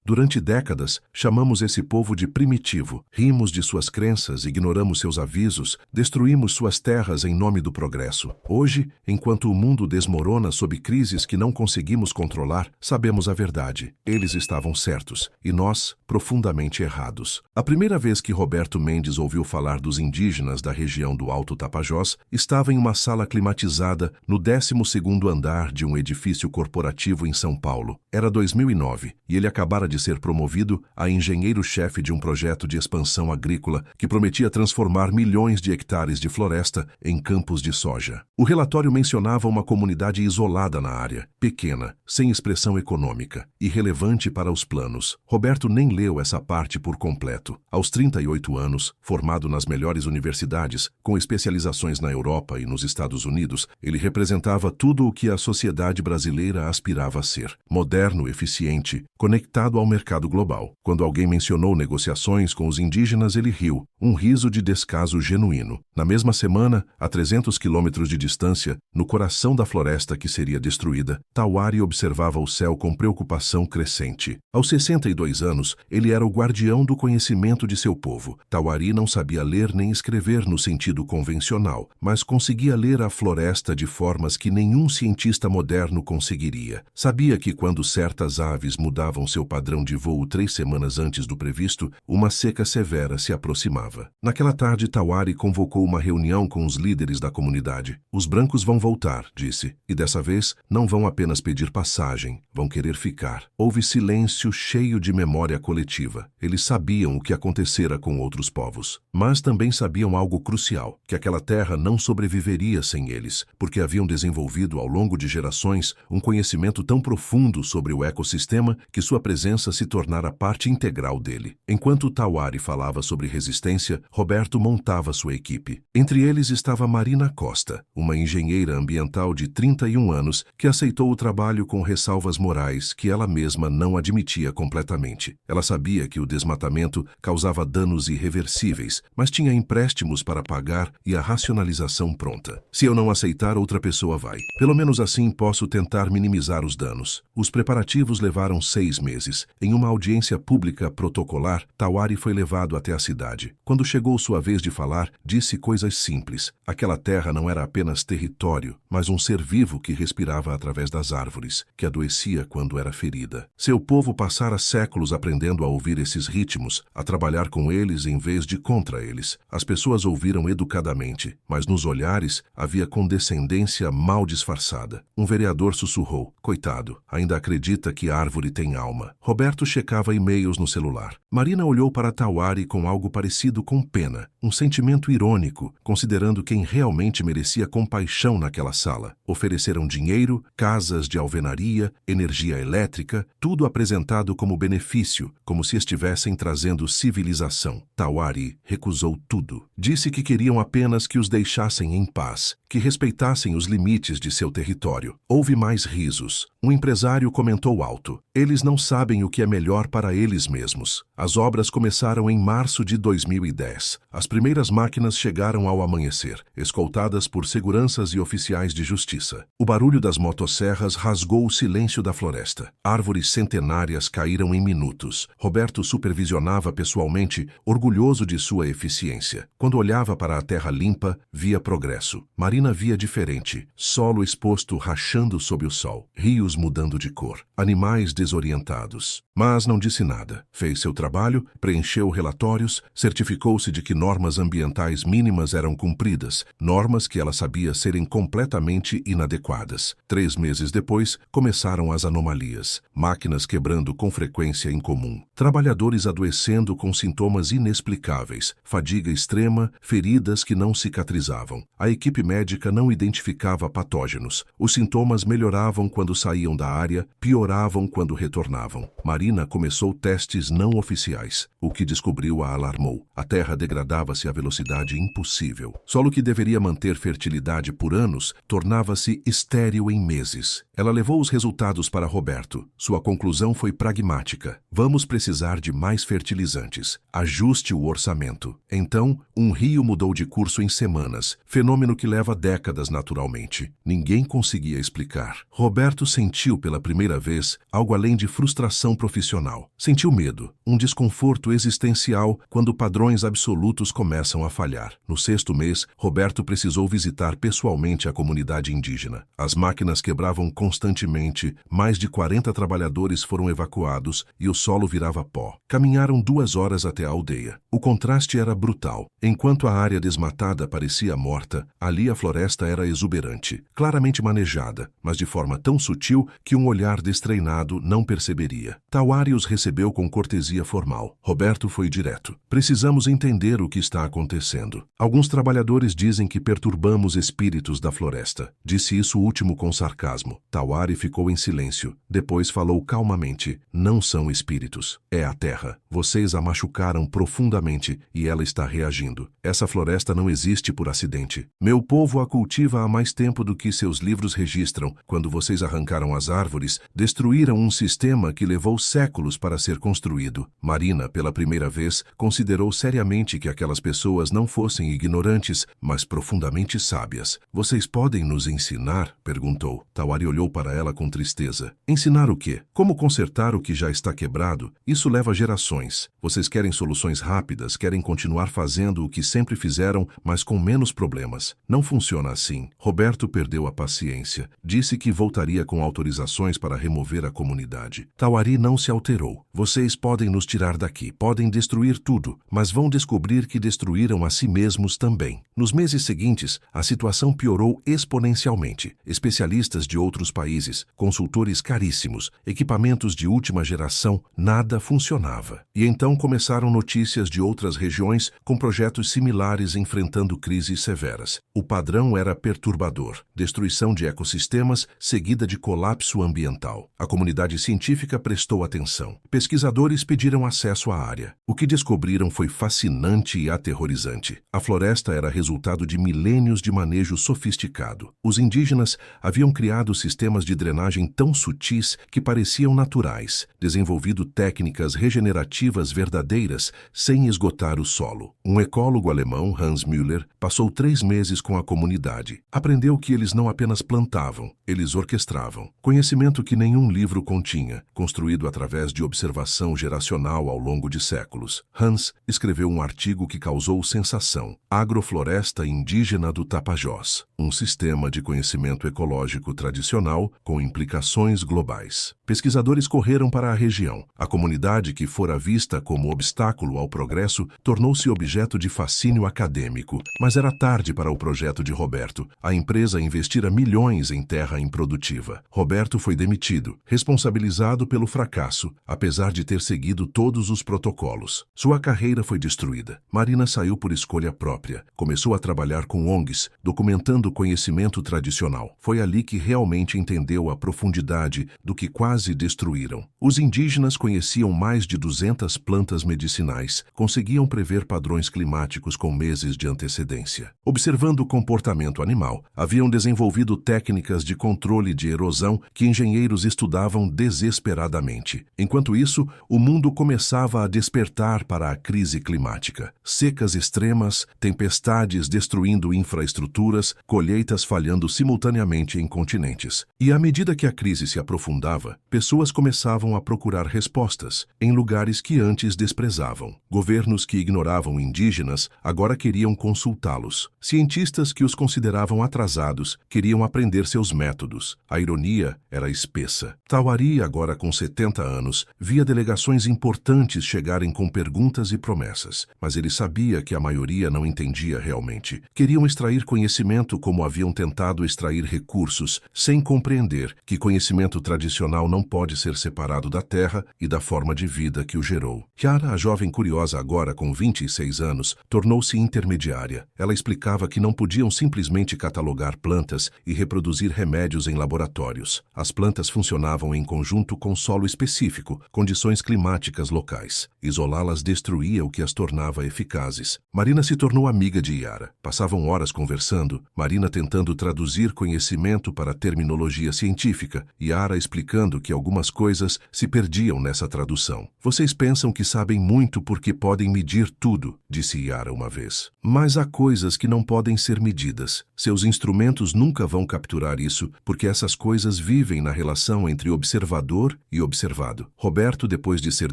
Durante décadas, chamamos esse povo de primitivo, rimos de suas crenças, ignoramos seus avisos, destruímos suas terras em nome do progresso. Hoje, enquanto o mundo desmorona sob crises que não conseguimos controlar, sabemos a verdade. Eles estavam certos, e nós, profundamente errados. A primeira vez que Roberto Mendes ouviu falar dos indígenas da região do Alto Tapajós, estava em uma sala climatizada no 12º andar de um edifício corporativo em São Paulo. Era 2009, e ele acabara de ser promovido a engenheiro-chefe de um projeto de expansão agrícola que prometia transformar milhões de hectares de floresta em campos de soja. O relatório mencionava uma comunidade isolada na área, pequena, sem expressão econômica, irrelevante para os planos. Roberto nem leu essa parte por completo. Aos 38 anos, formado nas melhores universidades, com especializações na Europa e nos Estados Unidos, ele representava tudo o que a sociedade brasileira aspirava a ser: moderno, eficiente, conectado ao mercado global. Quando alguém mencionou negociações com os indígenas, ele riu, um riso de descaso genuíno. Na mesma semana, a 300 quilômetros de distância, no coração da floresta que seria destruída, Tawari observava o céu com preocupação crescente. Aos 62 anos, ele era o guardião do conhecimento de seu povo. Tawari não sabia ler nem escrever no sentido convencional, mas conseguia ler a floresta de formas que nenhum cientista moderno conseguiria. Sabia que quando certas aves mudavam seu padrão de voo 3 semanas antes do previsto, uma seca severa se aproximava. Naquela tarde, Tawari convocou uma reunião com os líderes da comunidade. Os brancos vão voltar, disse, e dessa vez não vão apenas pedir passagem, vão querer ficar. Houve silêncio cheio de memória coletiva. Eles sabiam o que acontecera com outros povos, mas também sabiam algo crucial, que aquela terra não sobreviveria sem eles, porque haviam desenvolvido ao longo de gerações um conhecimento tão profundo sobre o ecossistema que sua presença se tornara parte integral dele. Enquanto Tawari falava sobre resistência, Roberto montava sua equipe. Entre eles estava Marina Costa, uma engenheira ambiental de 31 anos que aceitou o trabalho com ressalvas morais que ela mesma não admitia completamente. Ela sabia que o desmatamento causava danos irreversíveis, mas tinha empréstimos para pagar e a racionalização pronta. Se eu não aceitar, outra pessoa vai. Pelo menos assim posso tentar minimizar os danos. Os preparativos levaram 6 meses. Em uma audiência pública protocolar, Tawari foi levado até a cidade. Quando chegou sua vez de falar, disse coisas simples. Aquela terra não era apenas território, mas um ser vivo que respirava através das árvores, que adoecia quando era ferida. Seu povo passara séculos aprendendo a ouvir esses ritmos, a trabalhar com eles em vez de contra eles. As pessoas ouviram educadamente, mas nos olhares havia condescendência mal disfarçada. Um vereador sussurrou: "Coitado, ainda acredita que árvore tem alma." Roberto checava e-mails no celular. Marina olhou para Tawari com algo parecido com pena, um sentimento irônico, considerando quem realmente merecia compaixão naquela sala. Ofereceram dinheiro, casas de alvenaria, energia elétrica, tudo apresentado como benefício, como se estivessem trazendo civilização. Tawari recusou tudo. Disse que queriam apenas que os deixassem em paz, que respeitassem os limites de seu território. Houve mais risos. Um empresário comentou alto: "Eles não sabem o que é melhor para eles mesmos." As obras começaram em março de 2010. As primeiras máquinas chegaram ao amanhecer, escoltadas por seguranças e oficiais de justiça. O barulho das motosserras rasgou o silêncio da floresta. Árvores centenárias caíram em minutos. Roberto supervisionava pessoalmente, orgulhoso de sua eficiência. Quando olhava para a terra limpa, via progresso. Marina via diferente: solo exposto rachando sob o sol, rios mudando de cor, animais desorientados. Mas não disse nada. Fez seu trabalho, preencheu relatórios, certificou-se de que normas ambientais mínimas eram cumpridas, normas que ela sabia serem completamente inadequadas. 3 meses depois, começaram as anomalias. Máquinas quebrando com frequência incomum. Trabalhadores adoecendo com sintomas inexplicáveis, fadiga extrema, feridas que não cicatrizavam. A equipe médica não identificava patógenos. Os sintomas melhoravam quando saíam da área, pioravam quando retornavam. Marina começou testes não oficiais. O que descobriu a alarmou. A terra degradava-se a velocidade impossível. Solo que deveria manter fertilidade por anos tornava-se estéril em meses. Ela levou os resultados para Roberto. Sua conclusão foi pragmática: vamos precisar de mais fertilizantes. Ajuste o orçamento. Então, um rio mudou de curso em semanas, fenômeno que leva décadas naturalmente. Ninguém conseguia explicar. Roberto sentiu pela primeira vez algo além de frustração profissional. Sentiu medo, um desconforto existencial quando padrões absolutos começam a falhar. No 6º mês, Roberto precisou visitar pessoalmente a comunidade indígena. As máquinas quebravam constantemente, mais de 40 trabalhadores foram evacuados e o solo virava pó. Caminharam 2 horas até a aldeia. O contraste era brutal. Enquanto a área desmatada parecia morta, ali a floresta era exuberante, claramente manejada, mas de forma tão sutil que um olhar destreinado não perceberia. Tawari os recebeu com cortesia formal. Roberto foi direto. Precisamos entender o que está acontecendo. Alguns trabalhadores dizem que perturbamos espíritos da floresta. Disse isso último com sarcasmo. Tawari ficou em silêncio. Depois falou calmamente. Não são espíritos. É a terra. Vocês a machucaram profundamente e ela está reagindo. Essa floresta não existe por acidente. Meu povo a cultiva há mais tempo do que seus livros registram. Quando vocês arrancaram as árvores, destruíram um sistema que levou séculos para ser construído. Marina, pela primeira vez, considerou seriamente que aquelas pessoas não fossem ignorantes, mas profundamente sábias. Vocês podem nos ensinar? Perguntou. Tawari olhou para ela com tristeza. Ensinar o quê? Como consertar o que já está quebrado? Isso leva gerações. Vocês querem soluções rápidas, querem continuar fazendo o que sempre fizeram, mas com menos problemas. Não funciona assim. Roberto perdeu a paciência. Disse que voltaria com autorizações para remover a comunidade. Tawari não se alterou. Vocês podem nos tirar daqui, podem destruir tudo, mas vão descobrir que destruíram a si mesmos também. Nos meses seguintes, a situação piorou exponencialmente. Especialistas de outros países, consultores caríssimos, equipamentos de última geração, nada funcionava. E então começaram notícias de outras regiões com projetos similares enfrentando crises severas. O padrão era perturbador. Destruição de ecossistemas seguida de colapso ambiental. A comunidade científica prestou atenção. Pesquisadores pediram acesso à área. O que descobriram foi fascinante e aterrorizante. A floresta era resultado de milênios de manejo sofisticado. Os indígenas haviam criado sistemas de drenagem tão sutis que pareciam naturais, desenvolvido técnicas regenerativas verdadeiras sem esgotar o solo. Um ecólogo alemão, Hans Müller, passou 3 meses com a comunidade. Aprendeu que eles não apenas plantavam, eles orquestravam. Conhecimento que nenhum livro continha, construído através de observação geracional ao longo de séculos. Hans escreveu um artigo que causou sensação. Agrofloresta indígena do Tapajós. Um sistema de conhecimento ecológico tradicional com implicações globais. Pesquisadores correram para a região. A comunidade, que fora vista como obstáculo ao progresso, tornou-se objeto de fascínio acadêmico. Mas era tarde para o projeto de Roberto. A empresa investira milhões em terra improdutiva. Roberto foi demitido, responsabilizado pelo fracasso, apesar de ter seguido todos os protocolos. Sua carreira foi destruída. Marina saiu por escolha própria. Começou a trabalhar com ONGs, documentando o conhecimento tradicional. Foi ali que realmente entendeu a profundidade do que quase destruíram. Os indígenas conheciam mais de 200 plantas medicinais, conseguiam prever padrões climáticos com meses de antecedência. Observando o comportamento animal, haviam desenvolvido técnicas de controle de erosão que engenheiros estudavam desesperadamente. Enquanto isso, o mundo começava a despertar para a crise climática. Secas extremas, tempestades destruindo infraestruturas, colheitas falhando simultaneamente em continentes. E à medida que a crise se aprofundava, pessoas começavam a procurar respostas em lugares que antes desprezavam. Governos que ignoravam indígenas agora queriam consultá-los. Cientistas que os consideravam atrasados queriam aprender seus métodos. A ironia era espessa. Tawari, agora com 70 anos, via delegações importantes chegarem com perguntas e promessas, mas ele sabia que a maioria não entendia realmente. Queriam extrair conhecimento como haviam tentado extrair recursos, sem compreender que conhecimento tradicional não pode ser separado da terra e da forma de vida que o gerou. Chiara, a jovem curiosa agora com 26 anos, tornou-se intermediária. Ela explicava que não podiam simplesmente catalogar plantas e reproduzir remédios em laboratórios. As plantas funcionavam em conjunto com solo específico, condições climáticas locais. Isolá-las destruía o que as tornava eficazes. Marina se tornou amiga de Chiara. Passavam horas conversando. Marina Marina tentando traduzir conhecimento para terminologia científica, Yara explicando que algumas coisas se perdiam nessa tradução. Vocês pensam que sabem muito porque podem medir tudo, disse Yara uma vez. Mas há coisas que não podem ser medidas. Seus instrumentos nunca vão capturar isso, porque essas coisas vivem na relação entre observador e observado. Roberto, depois de ser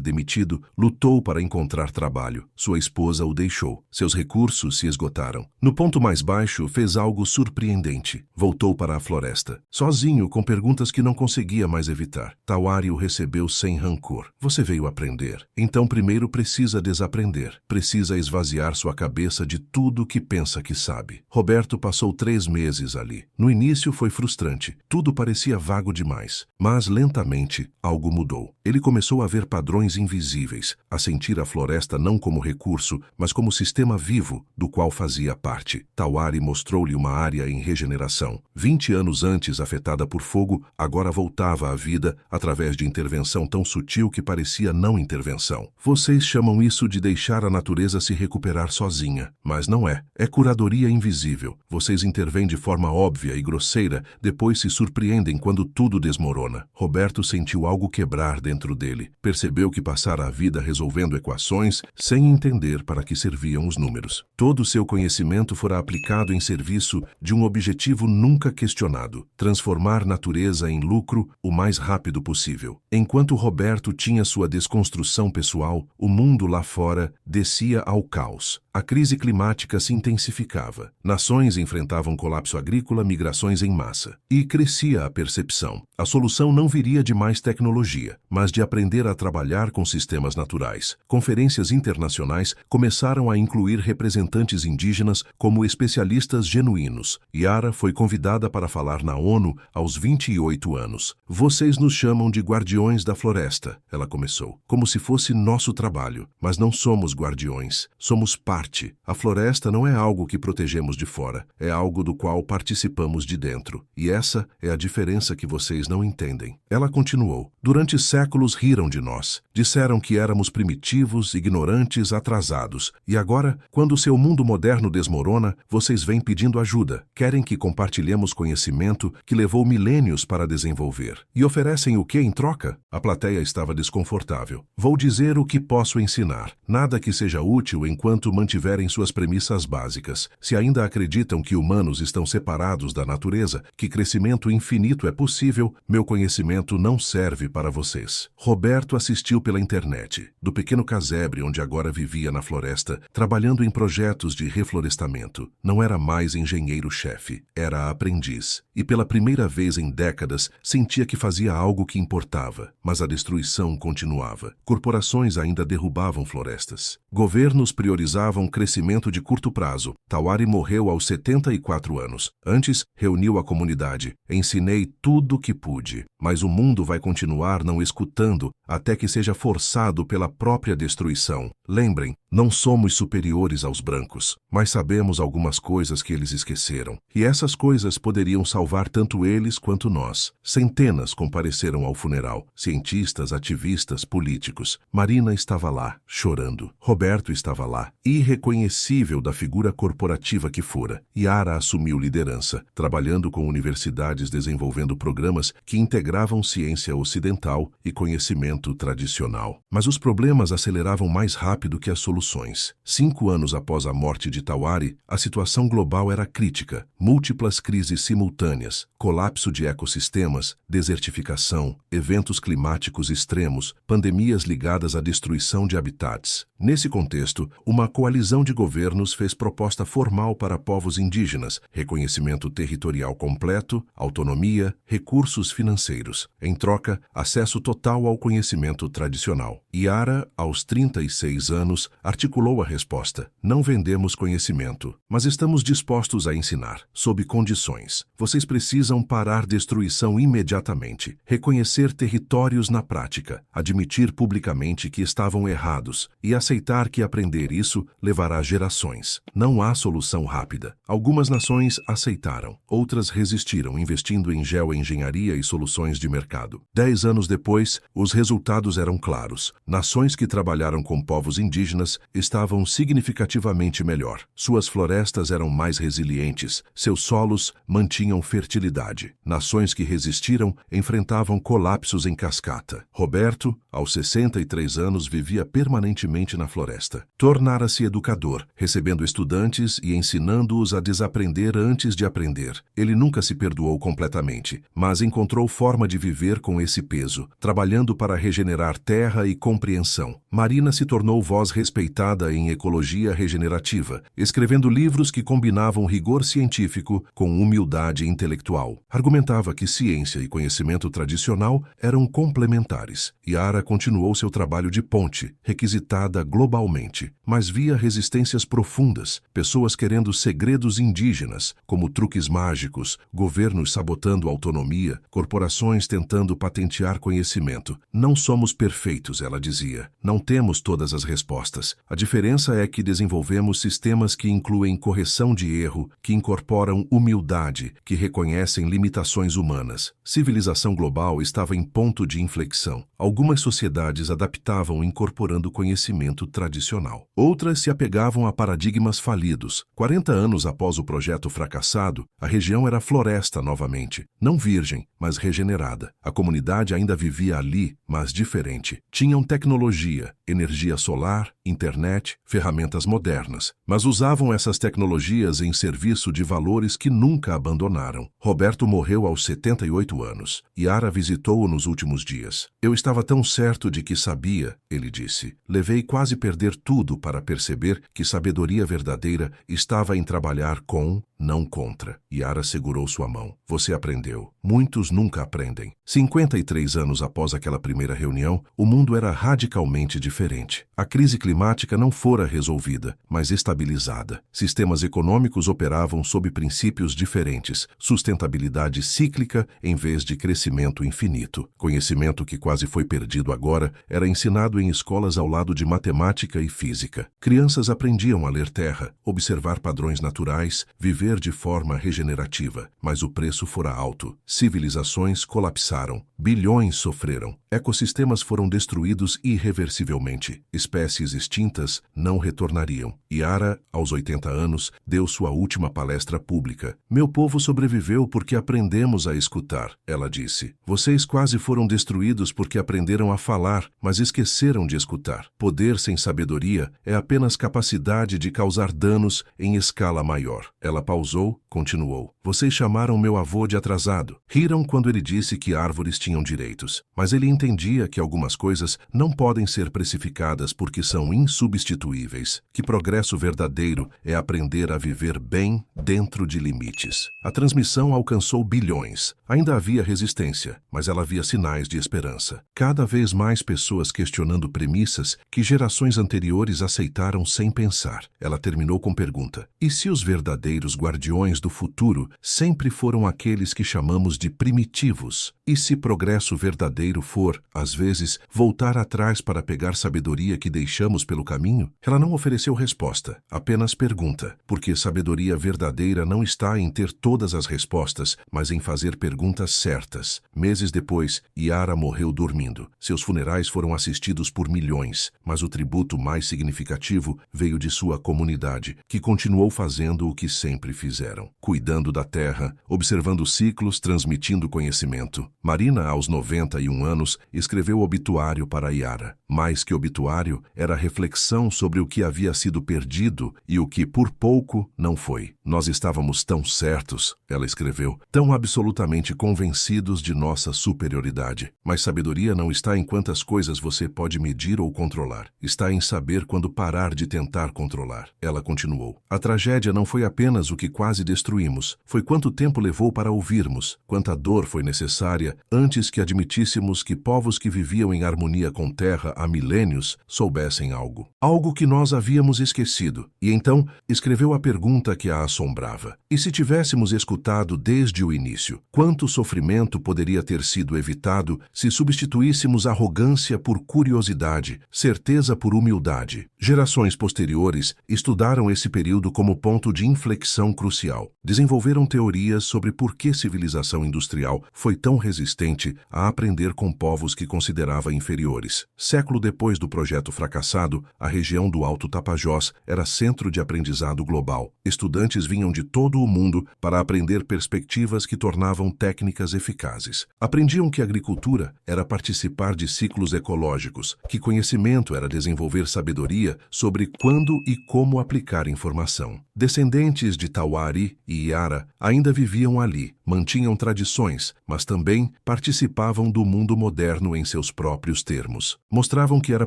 demitido, lutou para encontrar trabalho. Sua esposa o deixou. Seus recursos se esgotaram. No ponto mais baixo, fez algo surpreendente. Voltou para a floresta, sozinho, com perguntas que não conseguia mais evitar. Tawari o recebeu sem rancor. Você veio aprender. Então primeiro precisa desaprender. Precisa esvaziar sua cabeça de tudo que pensa que sabe. Roberto passou 3 meses ali. No início foi frustrante. Tudo parecia vago demais. Mas lentamente, algo mudou. Ele começou a ver padrões invisíveis, a sentir a floresta não como recurso, mas como sistema vivo, do qual fazia parte. Tawari mostrou-lhe uma área em regeneração. 20 anos antes afetada por fogo, agora voltava à vida através de intervenção tão sutil que parecia não intervenção. Vocês chamam isso de deixar a natureza se recuperar sozinha, mas não é. É curadoria invisível. Vocês intervêm de forma óbvia e grosseira, depois se surpreendem quando tudo desmorona. Roberto sentiu algo quebrar dentro dele. Percebeu que passara a vida resolvendo equações sem entender para que serviam os números. Todo seu conhecimento fora aplicado em serviço de um objetivo nunca questionado: transformar natureza em lucro o mais rápido possível. Enquanto Roberto tinha sua desconstrução pessoal, o mundo lá fora descia ao caos. A crise climática se intensificava. Nações enfrentavam colapso agrícola, migrações em massa. E crescia a percepção. A solução não viria de mais tecnologia, mas de aprender a trabalhar com sistemas naturais. Conferências internacionais começaram a incluir representantes indígenas como especialistas genuínos. Yara foi convidada para falar na ONU aos 28 anos. Vocês nos chamam de guardiões da floresta, ela começou, como se fosse nosso trabalho. Mas não somos guardiões, somos parte. A floresta não é algo que protegemos de fora, é algo do qual participamos de dentro. E essa é a diferença que vocês não entendem. Ela continuou. Durante séculos riram de nós. Disseram que éramos primitivos, ignorantes, atrasados. E agora, quando seu mundo moderno desmorona, vocês vêm pedindo ajuda. Querem que compartilhemos conhecimento que levou milênios para desenvolver. E oferecem o que em troca? A plateia estava desconfortável. Vou dizer o que posso ensinar. Nada que seja útil enquanto mantiverem suas premissas básicas. Se ainda acreditam que humanos estão separados da natureza, que crescimento infinito é possível, meu conhecimento não serve para vocês. Roberto assistiu pela internet, do pequeno casebre onde agora vivia na floresta, trabalhando em projetos de reflorestamento. Não era mais engenheiro-chefe, era aprendiz. E pela primeira vez em décadas, sentia que fazia algo que importava. Mas a destruição continuava. Corporações ainda derrubavam florestas. Governos priorizavam crescimento de curto prazo. Tawari morreu aos 74 anos. Antes, reuniu a comunidade. Ensinei tudo o que pude. Mas o mundo vai continuar não escutando até que seja forçado pela própria destruição. Lembrem, não somos superiores aos brancos, mas sabemos algumas coisas que eles esqueceram. E essas coisas poderiam salvar tanto eles quanto nós. Centenas compareceram ao funeral. Cientistas, ativistas, políticos. Marina estava lá, chorando. Roberto estava lá, irreconhecível da figura corporativa que fora. Yara assumiu liderança, trabalhando com universidades desenvolvendo programas que integravam ciência ocidental e conhecimento tradicional. Mas os problemas aceleravam mais rápido que as soluções. 5 anos após a morte de Tawari, a situação global era crítica. Múltiplas crises simultâneas, colapso de ecossistemas, desertificação, eventos climáticos extremos, pandemias ligadas à destruição de habitats. Nesse contexto, uma coalizão de governos fez proposta formal para povos indígenas, reconhecimento territorial completo, autonomia, recursos financeiros. Em troca, acesso total ao conhecimento tradicional. Yara, aos 36 anos, articulou a resposta. Não vendemos conhecimento, mas estamos dispostos a ensinar, sob condições. Vocês precisam parar destruição imediatamente, reconhecer territórios na prática, admitir publicamente que estavam errados e aceitar que aprender isso levará gerações. Não há solução rápida. Algumas nações aceitaram, outras resistiram, investindo em geoengenharia e soluções de mercado. 10 anos depois, os resultados eram claros. Nações que trabalharam com povos povos indígenas estavam significativamente melhor. Suas florestas eram mais resilientes, seus solos mantinham fertilidade. Nações que resistiram enfrentavam colapsos em cascata. Roberto, aos 63 anos, vivia permanentemente na floresta. Tornara-se educador, recebendo estudantes e ensinando-os a desaprender antes de aprender. Ele nunca se perdoou completamente, mas encontrou forma de viver com esse peso, trabalhando para regenerar terra e compreensão. Marina se tornou voz respeitada em ecologia regenerativa, escrevendo livros que combinavam rigor científico com humildade intelectual. Argumentava que ciência e conhecimento tradicional eram complementares. Yara continuou seu trabalho de ponte, requisitada globalmente, mas via resistências profundas, pessoas querendo segredos indígenas, como truques mágicos, governos sabotando a autonomia, corporações tentando patentear conhecimento. Não somos perfeitos, ela dizia. Não temos todas as respostas. A diferença é que desenvolvemos sistemas que incluem correção de erro, que incorporam humildade, que reconhecem limitações humanas. Civilização global estava em ponto de inflexão. Algumas sociedades adaptavam incorporando conhecimento tradicional. Outras se apegavam a paradigmas falidos. 40 anos após o projeto fracassado, a região era floresta novamente. Não virgem, mas regenerada. A comunidade ainda vivia ali, mas diferente. Tinham tecnologia, energia solar, internet, ferramentas modernas, mas usavam essas tecnologias em serviço de valores que nunca abandonaram. Roberto morreu aos 78 anos. Yara visitou-o nos últimos dias. Eu estava tão certo de que sabia, ele disse. Levei quase perder tudo para perceber que sabedoria verdadeira estava em trabalhar com, não contra. Yara segurou sua mão. Você aprendeu. Muitos nunca aprendem. 53 anos após aquela primeira reunião, o mundo era radicalmente diferente. A crise climática não fora resolvida, mas estabilizada. Sistemas econômicos operavam sob princípios diferentes, sustentabilidade cíclica em vez de crescimento infinito. Conhecimento que quase foi perdido agora era ensinado em escolas ao lado de matemática e física. Crianças aprendiam a ler terra, observar padrões naturais, viver de forma regenerativa, mas o preço fora alto. Civilizações colapsaram, bilhões sofreram, ecossistemas foram destruídos irreversivelmente, espécies extintas não retornariam. Yara, aos 80 anos, deu sua última palestra pública. Meu povo sobreviveu porque aprendemos a escutar, ela disse. Vocês quase foram destruídos porque aprenderam a falar, mas esqueceram de escutar. Poder sem sabedoria é apenas capacidade de causar danos em escala maior. Ela pausou, continuou. Vocês chamaram meu avô de atrasado. Riram quando ele disse que árvores tinham direitos, mas ele entendia que algumas coisas não podem ser precificadas porque são insubstituíveis, que progresso verdadeiro é aprender a viver bem dentro de limites. A transmissão alcançou bilhões. Ainda havia resistência, mas ela havia sinais de esperança. Cada vez mais pessoas questionando premissas que gerações anteriores aceitaram sem pensar. Ela terminou com pergunta: e se os verdadeiros guardiões do futuro sempre foram aqueles que chamamos de primitivos? E se progresso verdadeiro for, às vezes, voltar atrás para pegar sabedoria que deixamos pelo caminho? Ela não ofereceu resposta, apenas pergunta, porque sabedoria verdadeira não está em ter todas as respostas, mas em fazer perguntas certas. Meses depois, Yara morreu dormindo. Seus funerais foram assistidos por milhões, mas o tributo mais significativo veio de sua comunidade, que continuou fazendo o que sempre fizeram, cuidando da terra, observando ciclos, transmitindo conhecimento. Marina, aos 91 anos, escreveu obituário para Yara. Mais que obituário, era reflexão sobre o que havia sido perdido e o que, por pouco, não foi. Nós estávamos tão certos, ela escreveu, tão absolutamente convencidos de nossa superioridade. Mas sabedoria não está em quantas coisas você pode medir ou controlar. Está em saber quando parar de tentar controlar. Ela continuou. A tragédia não foi apenas o que quase destruímos, foi quanto tempo levou para ouvirmos, quanta dor foi necessária antes que admitíssemos que povos que viviam em harmonia com terra há milênios soubessem algo. Algo que nós havíamos esquecido. E então escreveu a pergunta que a assombrava. E se tivéssemos escutado desde o início, quanto sofrimento poderia ter sido evitado se substituíssemos arrogância por curiosidade, certeza por humildade? Gerações posteriores estudaram esse período como ponto de inflexão crucial. Desenvolveram teorias sobre por que civilização industrial foi tão resistente a aprender com povos povos que considerava inferiores. Século depois do projeto fracassado, a região do Alto Tapajós era centro de aprendizado global. Estudantes vinham de todo o mundo para aprender perspectivas que tornavam técnicas eficazes. Aprendiam que agricultura era participar de ciclos ecológicos, que conhecimento era desenvolver sabedoria sobre quando e como aplicar informação. Descendentes de Tauari e Iara ainda viviam ali, mantinham tradições, mas também participavam do mundo moderno em seus próprios termos. Mostravam que era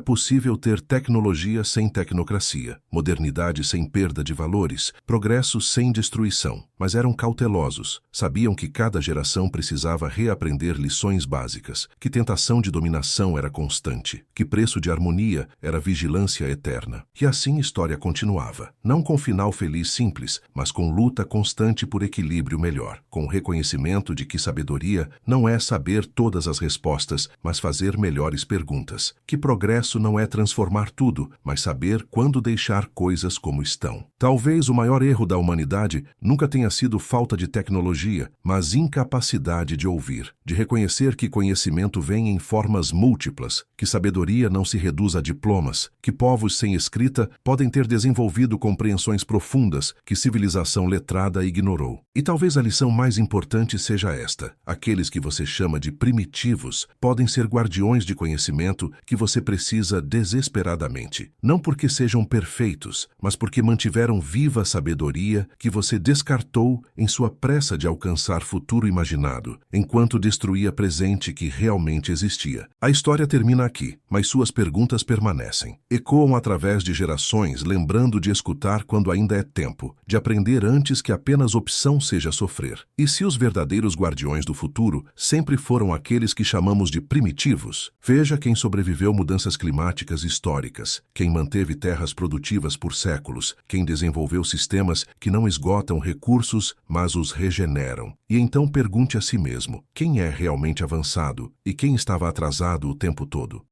possível ter tecnologia sem tecnocracia, modernidade sem perda de valores, progresso sem destruição. Mas eram cautelosos, sabiam que cada geração precisava reaprender lições básicas, que tentação de dominação era constante, que preço de harmonia era vigilância eterna. E assim a história continuava, não com final feliz simples, mas com luta constante por equilíbrio melhor, com o reconhecimento de que sabedoria não é saber todas as respostas, mas fazer melhores perguntas, que progresso não é transformar tudo, mas saber quando deixar coisas como estão. Talvez o maior erro da humanidade nunca tenha sido falta de tecnologia, mas incapacidade de ouvir, de reconhecer que conhecimento vem em formas múltiplas, que sabedoria não se reduz a diplomas, que povos sem escrita podem ter desenvolvido compreensões profundas que civilização letrada ignorou. E talvez a lição mais importante seja esta: aqueles que você chama de primitivos podem ser guardiões de conhecimento que você precisa desesperadamente. Não porque sejam perfeitos, mas porque mantiveram viva a sabedoria que você descartou em sua pressa de alcançar futuro imaginado, enquanto destruía presente que realmente existia. A história termina aqui, mas suas perguntas permanecem. Ecoam através de gerações, lembrando de escutar quando ainda é tempo, de aprender antes que apenas opção seja sofrer. E se os verdadeiros guardiões do futuro sempre foram aqueles que chamamos de primitivos? Veja quem sobreviveu mudanças climáticas históricas, quem manteve terras produtivas por séculos, quem desenvolveu sistemas que não esgotam recursos, mas os regeneram. E então pergunte a si mesmo, quem é realmente avançado e quem estava atrasado o tempo todo?